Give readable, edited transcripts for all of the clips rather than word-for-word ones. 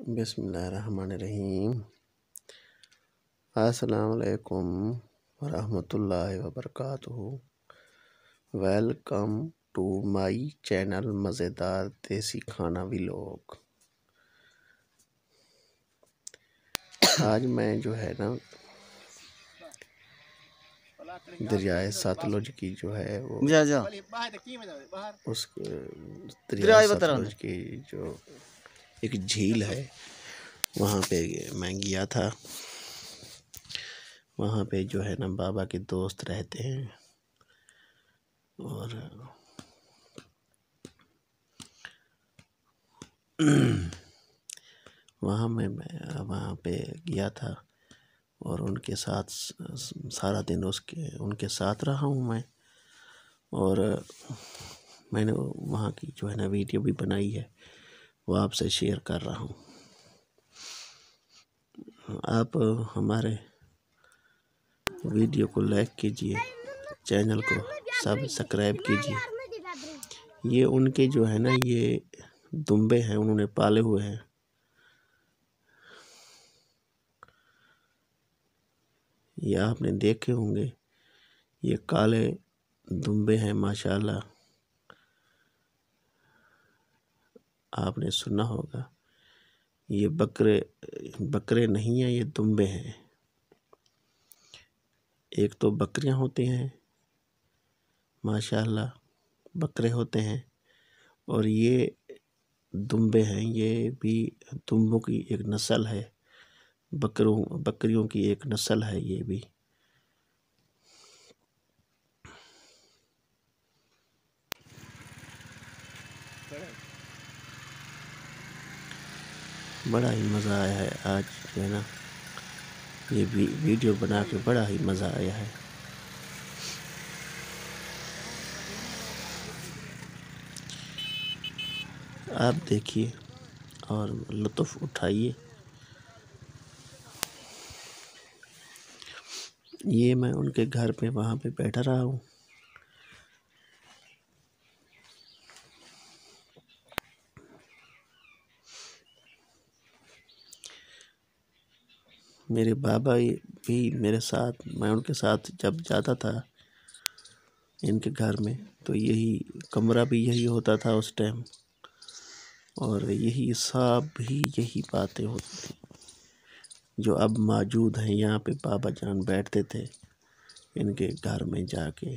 बिस्मिल्लाहिर्रहमानिर्रहीम। अस्सलाम वालेकुम वरहमतुल्लाहि वबरकातुहू। वेलकम टू माई चैनल मज़ेदार देसी खाना व्लॉग। आज मैं जो है ना दरियाए सतलुज की जो है वो उस दरियाए सतलुज की जो एक झील है वहाँ पे मैं गया था। वहाँ पे जो है ना बाबा के दोस्त रहते हैं और वहाँ पे गया था और उनके साथ सारा दिन उनके साथ रहा हूँ मैं। और मैंने वहाँ की जो है ना वीडियो भी बनाई है, वो आपसे शेयर कर रहा हूँ। आप हमारे वीडियो को लाइक कीजिए, चैनल को सब्सक्राइब कीजिए। ये उनके जो है ना ये दुम्बे हैं, उन्होंने पाले हुए हैं। ये आपने देखे होंगे, ये काले दुम्बे हैं माशाल्लाह। आपने सुना होगा, ये बकरे नहीं हैं, ये दुम्बे हैं। एक तो बकरियां होती हैं माशाल्लाह, बकरे होते हैं, और ये दुम्बे हैं, ये भी दुम्बों की एक नस्ल है, बकरियों की एक नस्ल है ये भी। बड़ा ही मज़ा आया है आज जो है ना ये वीडियो बना के, बड़ा ही मज़ा आया है। आप देखिए और लुत्फ़ उठाइए। ये मैं उनके घर पे वहाँ पे बैठा रहा हूँ। मेरे बाबा भी मेरे साथ, मैं उनके साथ जब जाता था इनके घर में, तो यही कमरा भी यही होता था उस टाइम, और यही सब भी यही बातें होती थी जो अब मौजूद हैं। यहाँ पे बाबा जान बैठते थे इनके घर में जाके।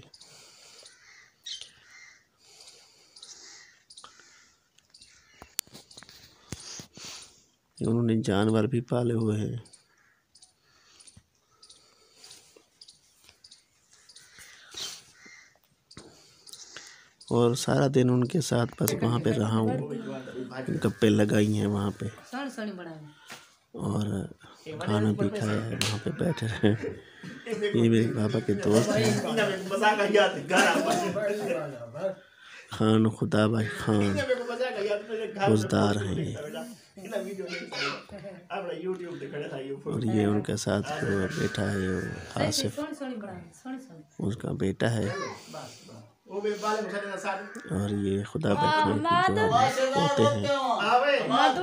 उन्होंने जानवर भी पाले हुए हैं। और सारा दिन उनके साथ बस वहाँ पे रहा हूँ, गप्पे लगाई हैं वहाँ पे, और खाना भी खाया है, वहाँ पे बैठे रहे। ये मेरे बाबा के दोस्त हैं, खान खुदा भाई खान रोजदार हैं ये। और ये उनके साथ जो बेटा है वो आसिफ, उसका बेटा है। और ये खुदा भाई खान की जो पोते हैं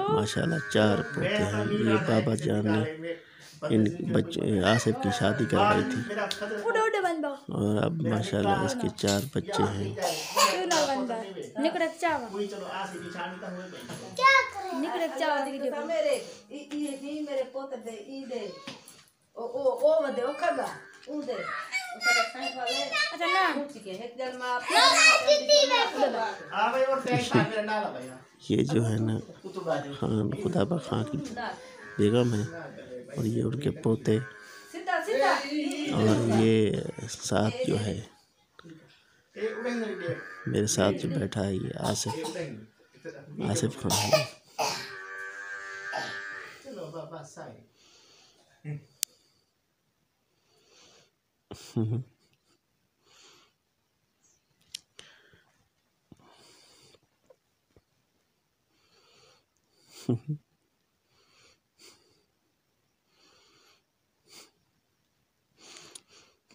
माशाल्लाह, 4 पोते हैं। ये बाबा जान ने इन बच्चे आसिफ की शादी करवाई थी, और अब माशाल्लाह इसके 4 बच्चे हैं। ये जो है ना खान खुदाबा खां की बेगम है, और ये उनके पोते, और ये साथ जो है मेरे साथ जो बैठा है ये आसिफ खान है।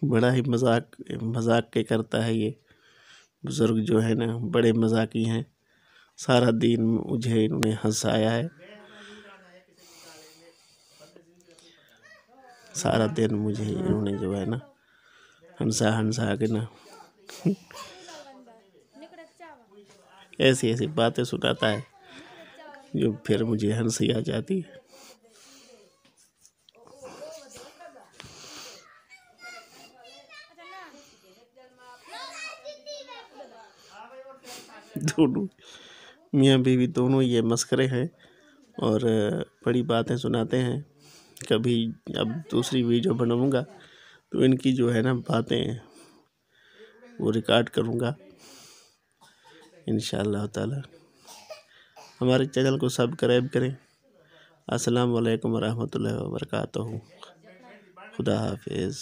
बड़ा ही मजाक के करता है ये बुज़ुर्ग जो है ना, बड़े मजाकी हैं। सारा दिन मुझे इन्होंने हंसाया है, सारा दिन मुझे इन्होंने जो है ना हंसा के ना ऐसी ऐसी बातें सुनाता है जो फिर मुझे हंसी आ जाती है। दोनों मियाँ बीवी दोनों ये मस्करे हैं और बड़ी बातें सुनाते हैं। कभी अब दूसरी वीडियो बनाऊंगा तो इनकी जो है ना बातें वो रिकॉर्ड करूंगा इंशाअल्लाह ताला। हमारे चैनल को सब्सक्राइब करें। अस्सलाम वालेकुम रहमतुल्लाहि व बरकातहू। खुदा हाफिज़।